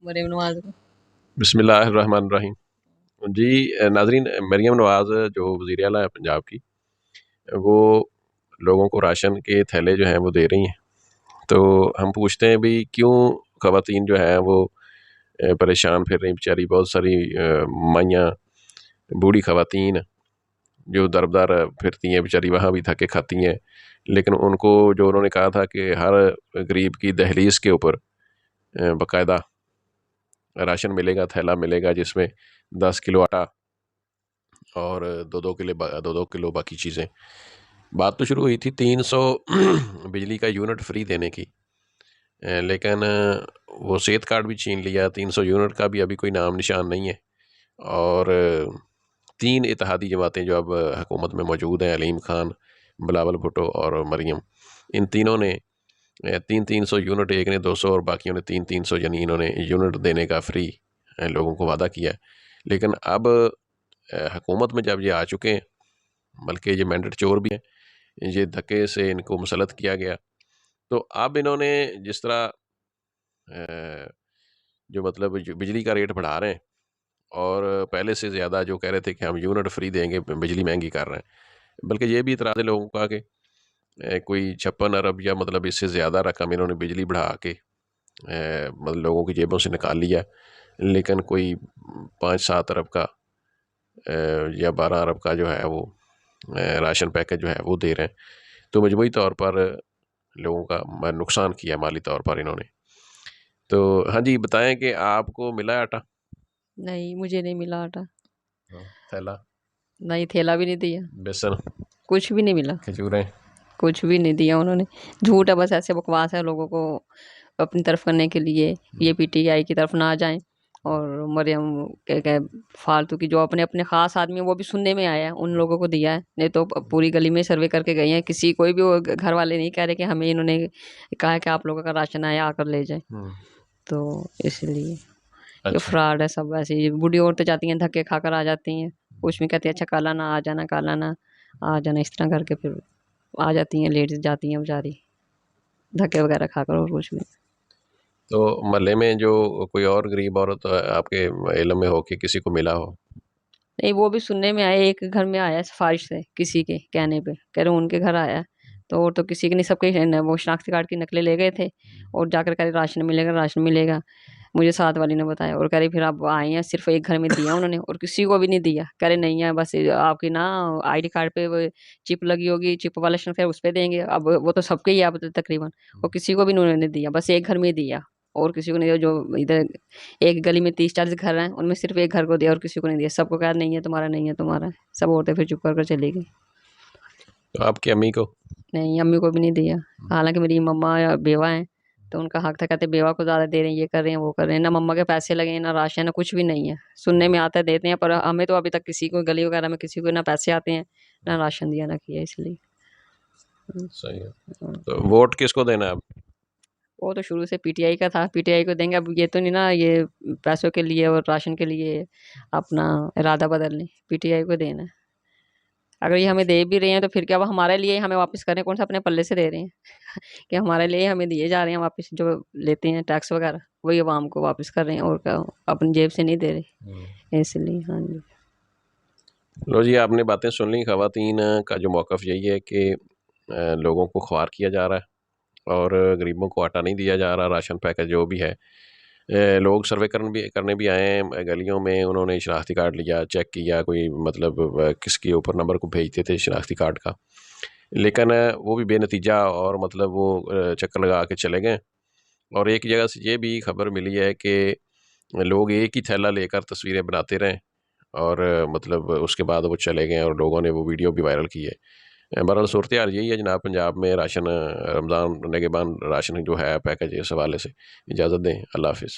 मरीम नवाज को। बिस्मिल्लाहिर्रहमानिर्रहीम। जी नाज़रीन, मरीम नवाज़ जो वज़ीर आला है पंजाब की, वो लोगों को राशन के थैले जो हैं वो दे रही हैं। तो हम पूछते हैं भी क्यों ख़वातीन जो हैं वो परेशान फिर रही बेचारी। बहुत सारी माइयाँ, बूढ़ी ख़वातीन जो दर-बदर फिरती हैं बेचारी, वहाँ भी धक्के खाती हैं। लेकिन उनको जो उन्होंने कहा था कि हर गरीब की दहलीज़ के ऊपर बाकायदा राशन मिलेगा, थैला मिलेगा जिसमें 10 किलो आटा और 2-2 किलो बाकी चीज़ें। बात तो शुरू हुई थी 300 बिजली का यूनिट फ्री देने की, लेकिन वो सेहत कार्ड भी छीन लिया। 300 यूनिट का भी अभी कोई नाम निशान नहीं है। और 3 इत्तेहादी जमातें जो अब हुकूमत में मौजूद हैं, अलीम खान, बिलावल भुट्टो और मरियम, इन तीनों ने 300 यूनिट, एक ने 200 और बाकियों ने 300 यानी इन्होंने यूनिट देने का फ्री लोगों को वादा किया है। लेकिन अब हुकूमत में जब ये आ चुके हैं, बल्कि ये मैंडेट चोर भी हैं, ये धक्के से इनको मुसलत किया गया। तो अब इन्होंने जिस तरह जो मतलब जो बिजली का रेट बढ़ा रहे हैं और पहले से ज़्यादा जो कह रहे थे कि हम यूनिट फ्री देंगे, बिजली महंगी कर रहे हैं। बल्कि ये भी इतराज़ है लोगों का कि कोई 56 अरब या मतलब इससे ज़्यादा रकम इन्होंने बिजली बढ़ा के मतलब लोगों की जेबों से निकाल लिया। लेकिन कोई 5-7 अरब का या 12 अरब का जो है वो राशन पैकेज जो है वो दे रहे हैं। तो मजमूई तौर पर लोगों का नुकसान किया माली तौर पर इन्होंने। तो हाँ जी, बताएं कि आपको मिला है आटा? नहीं, मुझे नहीं मिला आटा। थैला? नहीं, थैला भी नहीं दिया। बेसन? कुछ भी नहीं मिला। खजूरें? कुछ भी नहीं दिया उन्होंने। झूठ है, बस ऐसे बकवास है लोगों को अपनी तरफ करने के लिए। ये पीटीआई की तरफ ना आ जाएं। और मरियम क्या फालतू की जो अपने अपने खास आदमी है वो भी सुनने में आया है, उन लोगों को दिया है। नहीं तो पूरी गली में सर्वे करके गए हैं, किसी कोई भी वो घर वाले नहीं कह रहे कि हमें इन्होंने कहा है कि आप लोगों का राशन आया, आकर ले जाए। तो इसलिए ये अच्छा। फ्रॉड है सब। ऐसे ही बूढ़ी औरतें जाती हैं, धक्के खाकर आ जाती हैं। कुछ में कहती है अच्छा काला ना आ जाना, काला ना आ जाना, इस तरह करके फिर आ जाती हैं, लेट जाती हैं बेचारी, धक्के वगैरह खाकर, और कुछ भी। तो मोहल्ले में जो कोई और गरीब औरत आपके इल्म में हो कि किसी को मिला हो? नहीं, वो भी सुनने में आया, एक घर में आया सिफारिश से, किसी के कहने पे कह रहे उनके घर आया। तो और तो किसी के नहीं, सबके वो शनाख्ती कार्ड की नकलें ले गए थे और जाकर कह रहे राशन मिलेगा, राशन मिलेगा। मुझे साथ वाली ने बताया और कह रही फिर आप आए हैं, सिर्फ एक घर में दिया उन्होंने और किसी को भी नहीं दिया। कह रहे नहीं है, बस ये आपकी ना आईडी कार्ड पे वो चिप लगी होगी, चिप वाला शनाख्ती है, उस पे देंगे। अब वो तो सबके ही है अब तो तकरीबन, और किसी को भी उन्होंने दिया, बस एक घर में ही दिया और किसी को नहीं दिया। जो इधर एक गली में 30-40 घर हैं, उनमें सिर्फ एक घर को दिया और किसी को नहीं दिया। सबको कहा नहीं है तुम्हारा, नहीं है तुम्हारा। सब औरतें फिर चुप कर चली गई। तो आपकी अम्मी को? नहीं, अम्मी को भी नहीं दिया। हालांकि मेरी मम्मा या बेवा हैं, तो उनका हक था, कहते बेवा को ज़्यादा दे रहे हैं, ये कर रहे हैं, वो कर रहे हैं। ना मम्मा के पैसे लगे हैं, ना राशन, ना कुछ भी नहीं है। सुनने में आता है देते हैं, पर हमें तो अभी तक किसी को गली वगैरह में किसी को ना पैसे आते हैं, ना राशन दिया, ना किया, इसलिए। सही है। हम्म। तो वोट किसको देना है अब? वो तो शुरू से पीटीआई का था, पीटीआई को देंगे। अब ये तो नहीं ना, ये पैसों के लिए और राशन के लिए अपना इरादा बदल लें। पीटीआई को देना है। अगर ये हमें दे भी रहे हैं तो फिर क्या, वो हमारे लिए ही हमें वापस कर रहे हैं, कौन सा अपने पल्ले से दे रहे हैं। कि हमारे लिए ही हमें दिए जा रहे हैं वापस, जो लेते हैं टैक्स वगैरह वही आवाम को वापस कर रहे हैं, और क्या, अपनी जेब से नहीं दे रहे, इसलिए। हाँ जी। लो जी, आपने बातें सुन ली। ख़वातीन का जो मौक़िफ़ यही है कि लोगों को ख्वार किया जा रहा है और गरीबों को आटा नहीं दिया जा रहा, राशन पैकेज जो भी है। लोग सर्वे करने भी आए हैं गलियों में, उन्होंने शनाख्ती कार्ड लिया, चेक किया, कोई मतलब किसके ऊपर नंबर को भेजते थे शनाख्ती कार्ड का, लेकिन वो भी बेनतीजा और मतलब वो चक्कर लगा के चले गए। और एक जगह से ये भी खबर मिली है कि लोग एक ही थैला लेकर तस्वीरें बनाते रहे और मतलब उसके बाद वो चले गए और लोगों ने वो वीडियो भी वायरल की है। बहरहाल सूरत हाल यही है जनाब पंजाब में। राशन रमज़ान निगहबान राशन जो है पैकेज, इस हवाले से इजाज़त दें। अल्लाह हाफ़िज़।